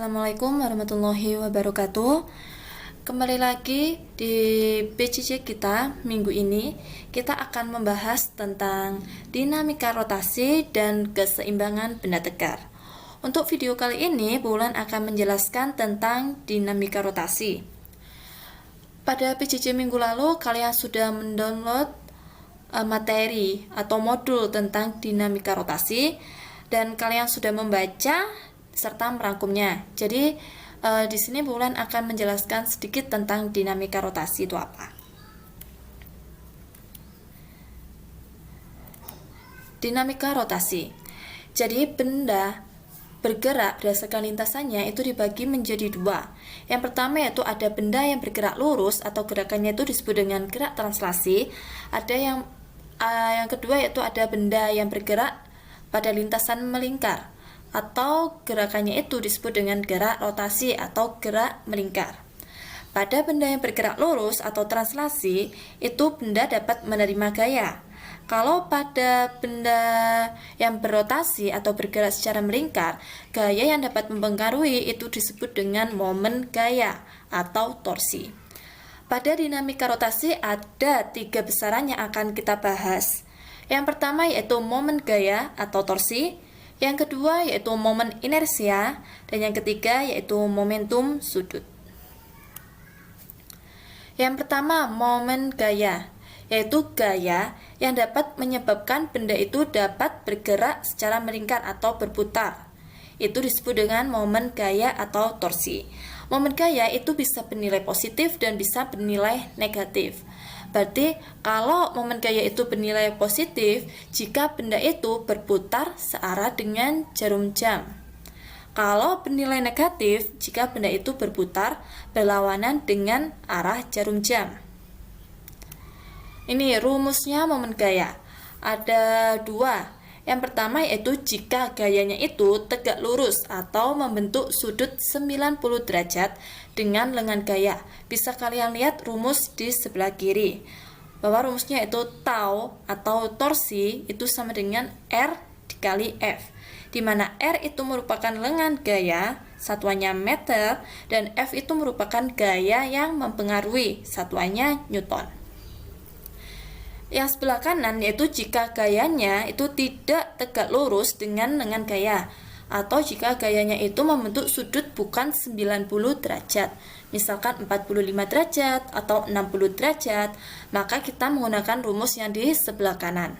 Assalamualaikum warahmatullahi wabarakatuh. Kembali lagi di PJJ kita. Minggu ini kita akan membahas tentang dinamika rotasi dan keseimbangan benda tegar. Untuk video kali ini, Bulan akan menjelaskan tentang dinamika rotasi. Pada PJJ minggu lalu, kalian sudah mendownload materi atau modul tentang dinamika rotasi dan kalian sudah membaca serta merangkumnya. Jadi di sini Bulan akan menjelaskan sedikit tentang dinamika rotasi itu apa. Dinamika rotasi. Jadi benda bergerak berdasarkan lintasannya itu dibagi menjadi dua. Yang pertama yaitu ada benda yang bergerak lurus atau gerakannya itu disebut dengan gerak translasi. Ada yang kedua yaitu ada benda yang bergerak pada lintasan melingkar atau gerakannya itu disebut dengan gerak rotasi atau gerak melingkar. Pada benda yang bergerak lurus atau translasi, itu benda dapat menerima gaya. Kalau pada benda yang berotasi atau bergerak secara melingkar, gaya yang dapat mempengaruhi itu disebut dengan momen gaya atau torsi. Pada dinamika rotasi ada 3 besaran yang akan kita bahas. Yang pertama yaitu momen gaya atau torsi, yang kedua yaitu momen inersia, dan yang ketiga yaitu momentum sudut. Yang pertama, momen gaya, yaitu gaya yang dapat menyebabkan benda itu dapat bergerak secara melingkar atau berputar. Itu disebut dengan momen gaya atau torsi. Momen gaya itu bisa bernilai positif dan bisa bernilai negatif. Berarti kalau momen gaya itu bernilai positif jika benda itu berputar searah dengan jarum jam. Kalau bernilai negatif jika benda itu berputar berlawanan dengan arah jarum jam. Ini rumusnya momen gaya. Ada 2. Yang pertama yaitu jika gayanya itu tegak lurus atau membentuk sudut 90 derajat dengan lengan gaya. Bisa kalian lihat rumus di sebelah kiri, bahwa rumusnya itu tau atau torsi itu sama dengan R dikali F, di mana R itu merupakan lengan gaya, satuannya meter, dan F itu merupakan gaya yang mempengaruhi, satuannya Newton. Yang sebelah kanan yaitu jika gayanya itu tidak tegak lurus dengan lengan gaya, atau jika gayanya itu membentuk sudut bukan 90 derajat, misalkan 45 derajat atau 60 derajat, maka kita menggunakan rumus yang di sebelah kanan.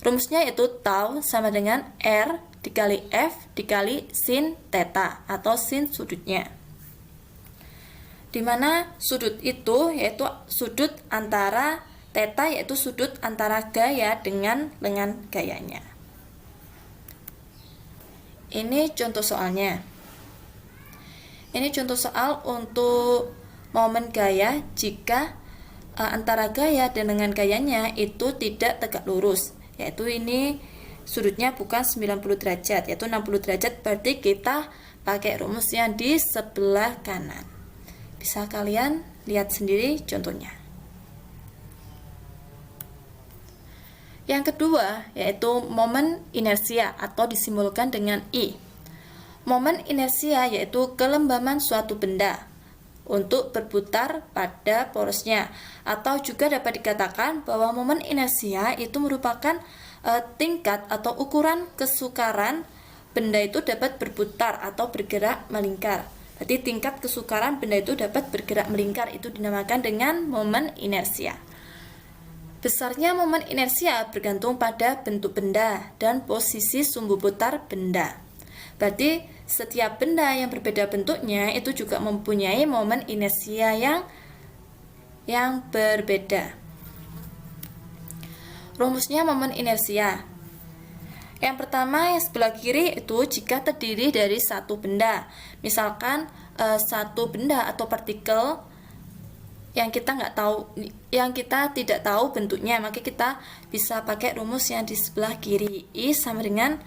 Rumusnya yaitu tau sama dengan R dikali F dikali sin theta atau sin sudutnya, dimana sudut itu yaitu sudut antara theta yaitu sudut antara gaya dengan lengan gayanya. Ini contoh soalnya. Ini contoh soal untuk momen gaya jika antara gaya dan lengan gayanya itu tidak tegak lurus, yaitu ini sudutnya bukan 90 derajat, yaitu 60 derajat, berarti kita pakai rumus yang di sebelah kanan. Bisa kalian lihat sendiri contohnya. Yang kedua yaitu momen inersia atau disimbolkan dengan I. Momen inersia yaitu kelembaban suatu benda untuk berputar pada porosnya, atau juga dapat dikatakan bahwa momen inersia itu merupakan tingkat atau ukuran kesukaran benda itu dapat berputar atau bergerak melingkar. Berarti tingkat kesukaran benda itu dapat bergerak melingkar itu dinamakan dengan momen inersia. Besarnya momen inersia bergantung pada bentuk benda dan posisi sumbu putar benda. Berarti setiap benda yang berbeda bentuknya itu juga mempunyai momen inersia yang berbeda. Rumusnya momen inersia. Yang pertama yang sebelah kiri itu jika terdiri dari satu benda. Misalkan satu benda atau partikel yang kita tidak tahu bentuknya, maka kita bisa pakai rumus yang di sebelah kiri. I sama dengan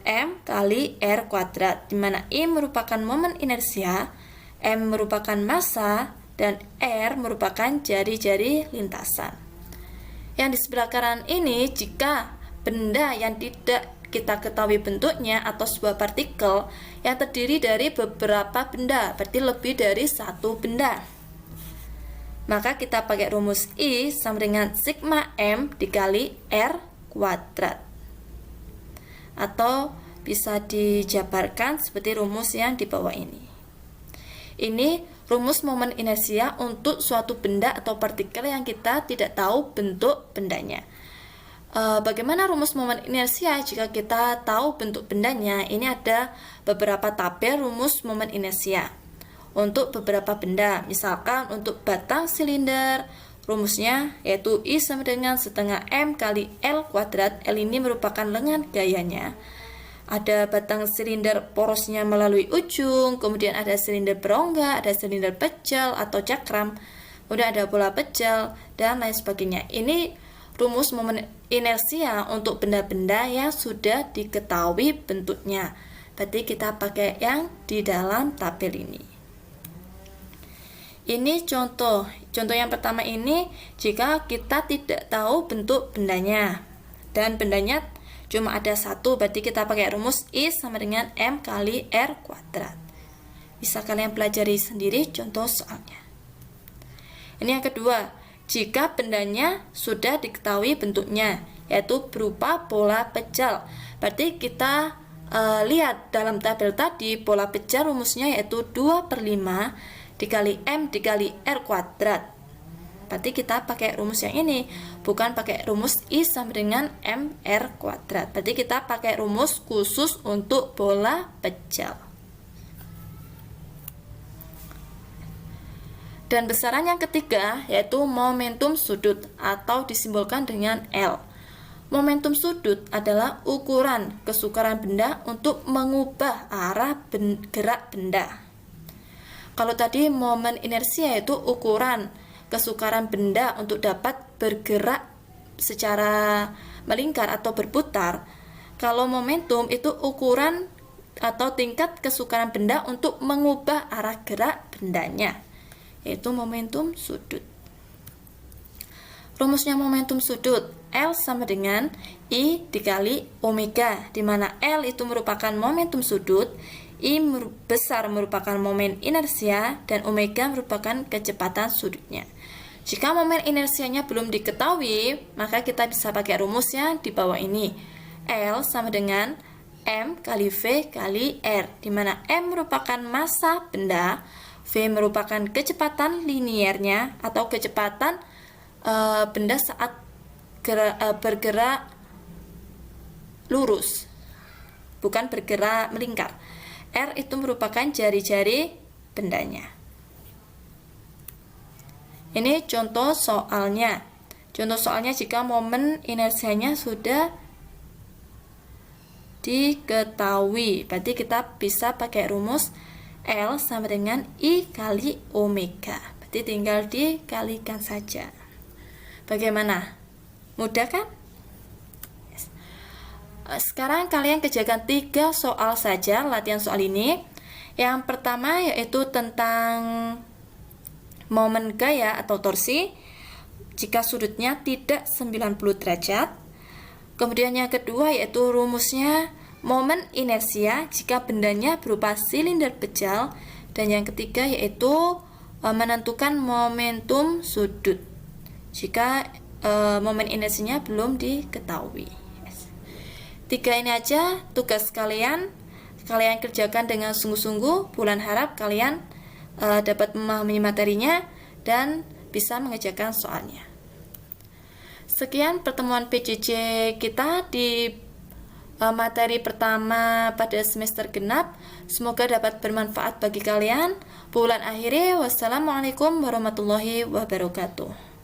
M kali R kuadrat, di mana I merupakan momen inersia, M merupakan massa, dan R merupakan jari-jari lintasan. Yang di sebelah kanan ini jika benda yang tidak kita ketahui bentuknya atau sebuah partikel yang terdiri dari beberapa benda, berarti lebih dari satu benda. Maka kita pakai rumus I sama dengan sigma M dikali R kuadrat. Atau bisa dijabarkan seperti rumus yang di bawah ini. Ini rumus momen inersia untuk suatu benda atau partikel yang kita tidak tahu bentuk bendanya. Bagaimana rumus momen inersia jika kita tahu bentuk bendanya? Ini ada beberapa tabel rumus momen inersia untuk beberapa benda. Misalkan untuk batang silinder, rumusnya yaitu I sama dengan setengah M kali L kuadrat. L ini merupakan lengan gayanya. Ada batang silinder porosnya melalui ujung, kemudian ada silinder berongga, ada silinder pecel atau cakram, kemudian ada bola pecel, dan lain sebagainya. Ini rumus momen inersia untuk benda-benda yang sudah diketahui bentuknya. Berarti kita pakai yang di dalam tabel ini. Ini contoh yang pertama ini jika kita tidak tahu bentuk bendanya dan bendanya cuma ada satu, berarti kita pakai rumus I sama dengan M kali R kuadrat. Bisa kalian pelajari sendiri contoh soalnya. Ini yang kedua, jika bendanya sudah diketahui bentuknya, yaitu berupa bola pecel. Berarti kita lihat dalam tabel tadi, bola pecel rumusnya yaitu 2/5 dikali M dikali R kuadrat. Berarti kita pakai rumus yang ini, bukan pakai rumus I sama dengan MR kuadrat. Berarti kita pakai rumus khusus untuk bola pecel. Dan besaran yang ketiga yaitu momentum sudut atau disimbolkan dengan L. Momentum sudut adalah ukuran kesukaran benda untuk mengubah arah gerak benda. Kalau tadi momen inersia yaitu ukuran kesukaran benda untuk dapat bergerak secara melingkar atau berputar. Kalau momentum itu ukuran atau tingkat kesukaran benda untuk mengubah arah gerak bendanya, yaitu momentum sudut. Rumusnya momentum sudut, L sama dengan I dikali omega, di mana L itu merupakan momentum sudut, I besar merupakan momen inersia, dan omega merupakan kecepatan sudutnya. Jika momen inersianya belum diketahui, maka kita bisa pakai rumus yang di bawah ini. L sama dengan M kali V kali R, di mana M merupakan massa benda, V merupakan kecepatan liniernya atau kecepatan benda saat bergerak lurus, bukan bergerak melingkar. R itu merupakan jari-jari bendanya. Ini contoh soalnya. Contoh soalnya jika momen inersianya sudah diketahui, berarti kita bisa pakai rumus L sama dengan I kali omega. Berarti tinggal dikalikan saja. Bagaimana? Mudah kan? Yes. Sekarang kalian kerjakan 3 soal saja latihan soal ini. Yang pertama yaitu tentang momen gaya atau torsi jika sudutnya tidak 90 derajat. Kemudian yang kedua yaitu rumusnya momen inersia jika bendanya berupa silinder pecel. Dan yang ketiga yaitu menentukan momentum sudut jika momen inersinya belum diketahui. 3 ini aja tugas kalian kerjakan dengan sungguh-sungguh. Bulan harap kalian dapat memahami materinya dan bisa mengerjakan soalnya. Sekian pertemuan PJJ kita di materi pertama pada semester genap. Semoga dapat bermanfaat bagi kalian. Bulan akhiri, wassalamualaikum warahmatullahi wabarakatuh.